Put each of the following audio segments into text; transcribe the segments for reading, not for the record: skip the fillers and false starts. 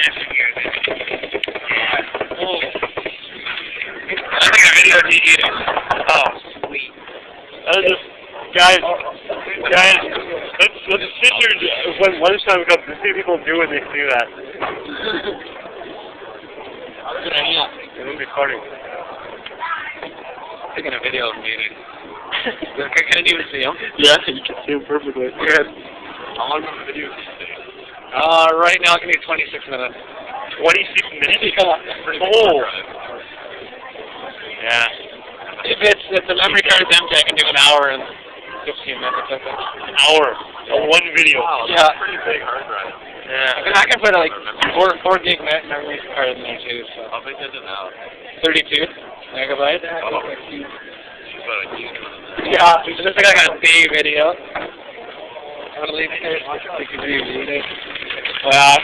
Oh. I think a video of you eating. Oh, sweet. Just, guys, let's sit here when lunchtime comes and see people do when they do that. Good idea. It would be funny. Taking a video of me eating. Can you even see him? Yeah, you can see him perfectly. Good. How long of a video is this? Right now, give me 26 minutes. 26 minutes? Yeah. Oh! Yeah. If the memory card is empty, I can do an hour and 15 minutes, I think. An hour of one video. Wow, yeah. That's a pretty big hard drive. Yeah. I can put like 4 gig memory card in there too, so. How big is it now? 32 megabytes. Oh. About a huge one. Yeah, it's just like a big video. I'm gonna leave it there so you can read it. Well,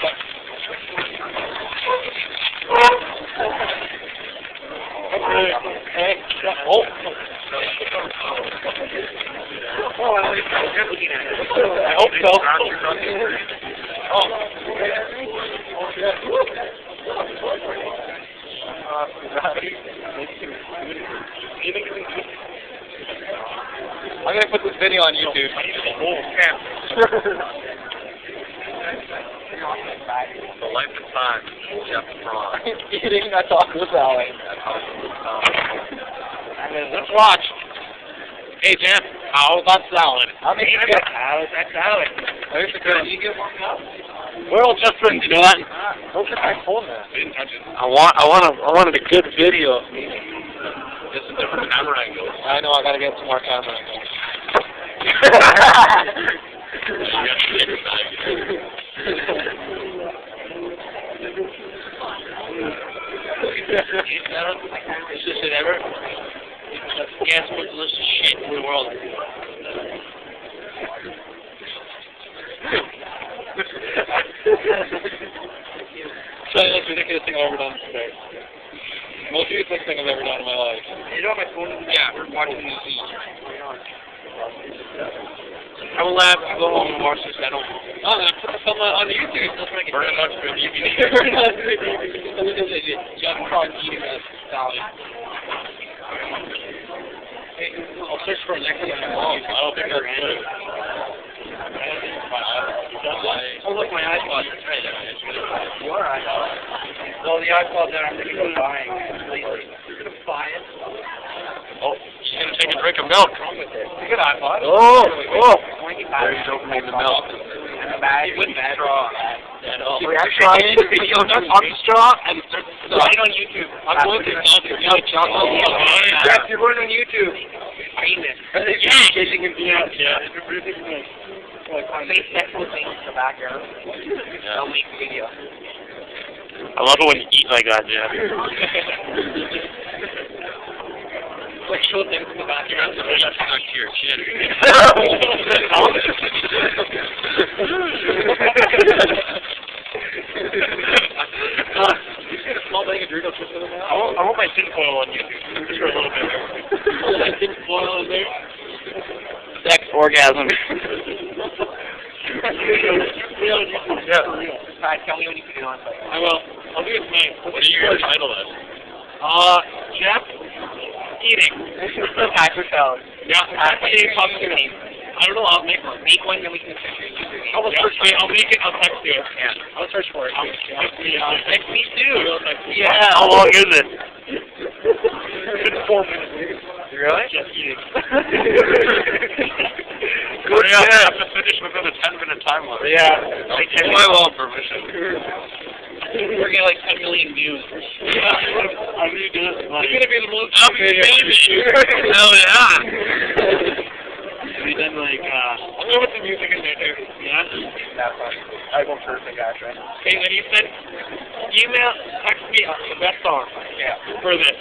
hey, oh. Oh, at least I'm good looking at it. I hope so. Oh. I'm gonna put this video on YouTube. The life and time, Jeff Braun. Eating a taco salad. Let's watch. Hey, Jeff, how about salad? How's that salad? There's a good. You get one cup? We're just been doing that. Don't get my phone there. Didn't touch it. I wanted a good video of me. Just a different camera angle. I know, I gotta get some more camera angles. You got to get it back. Is this it ever? Guess what delicious shit in the world? So that's the most ridiculous thing I've ever done today. Most useless thing I've ever done in my life. You know my phone is Yeah, watching the news. I will laugh to go home and watch this. I don't. Oh, then I put the film on YouTube. That's what I can Burn enough for DVD. Burn enough for DVD. Jeff Braun eating a salad. Hey, I'll search for next one. I don't think that's good. Oh, look, my iPod. That's right. Your iPod. Well, the iPod that I'm thinking of buying. You're going to buy it? Oh, she's going to take a drink of milk. What's wrong with it? You got an iPod? Oh. There He's opening the milk. And a bag with straw. We're actually in the video on the straw and right on YouTube. I'm going to chocolate. Jeff, you're going on YouTube. Famous. Yeah, Jason can be out. Yeah. Say sexual things in the background. I'll make a video. I love it when you eat like that, Jeff. Sexual things in the background. That's stuck to your chin. Small bag of Doritos just in the mouth. I want my tinfoil on YouTube. Just for a little bit. Tinfoil in there. Sex orgasm. Yeah. Tell me when you put it on. I will. I'll do it tonight. What are you going to title this? Jeff eating. Taco salad. Yeah, eating pumpkin. I don't know. I'll make one. Make one, then we can search it. I'll search for it. I'll make it. I'll text you. Yeah. I'll search for it. Text me too. Yeah. How long is it? It's 4 minutes. Really? Just eating. Good. Yeah, I have to finish within a 10-minute time limit. Yeah. I take my law permission. We're getting like 10 million views. Yeah. I'm gonna do this. It's gonna be the most. I'll be famous. Hell yeah. We done like, I'm gonna put some music in there too. yeah? That's fine. I go first, I gotcha. Okay, when you said email, text me the best song. Yeah. For this.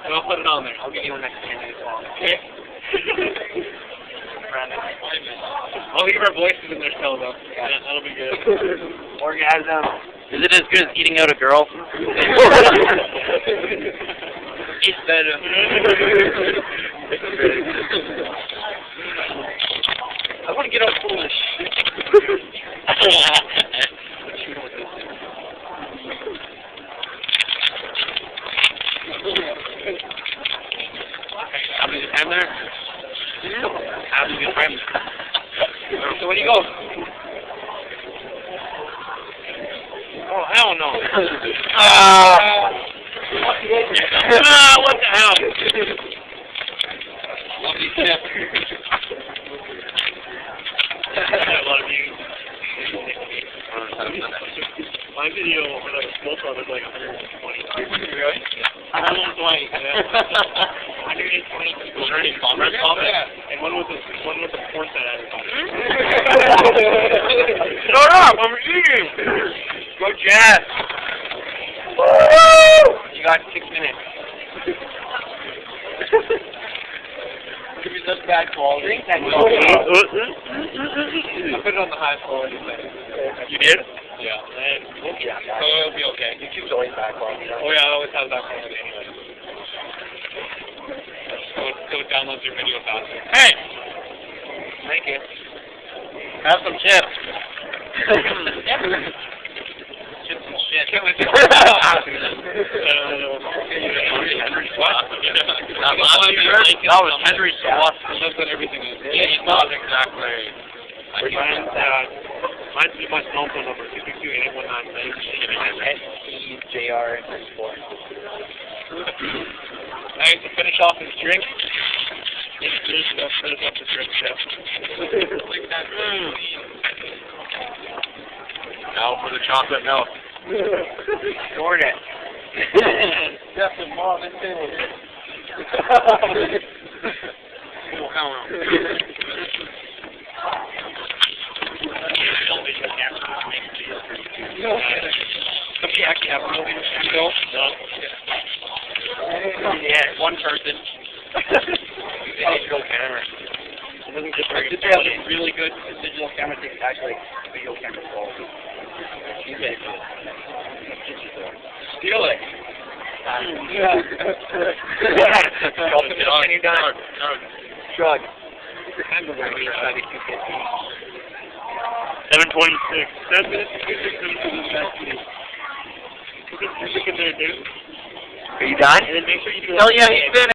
And I'll put it on there. I'll give you the next 10 minutes long. Okay? I'll leave our voices in there still though. Yeah, that'll be good. Orgasm. Is it as good as eating out a girl? It's better. I want to get out full of shit. So when you go, Oh, hell no. What the hell? love you, Chip. I love you. My video, when I was smoke on, was like 120. Really? 120. Yeah. 120. Was there any comments on it? And one was a porn set advertisement. Shut up! I'm eating! Go Jazz! You got 6 minutes. Give me such bad quality. I put it on the high quality thing. You did? Yeah. And we'll be on that. So it'll be okay. YouTube's always back quality. Oh yeah, I always have back quality anyway. So it downloads your video faster. Hey! Thank you. Have some chips. Chips and shit. That was Henry's SWAT. That's what everything is. It's not exactly. Mine's my cell phone number, 222-8819. SEJR Sport. Alright, to finish off this drink. Finish off this drink, Jeff. Now for the chocolate milk. Scored it. Jeff and Mom and Finley. Oh, hell no. Somebody actually have no video studio? No. Yeah, one person. Digital camera. It doesn't get very good. They have a really good digital camera thing, actually video camera quality. You guys do. Steal it. Can you done? Shrug. 7:26. That's it. Are you done? And then make sure you do. Oh yeah, he's finished.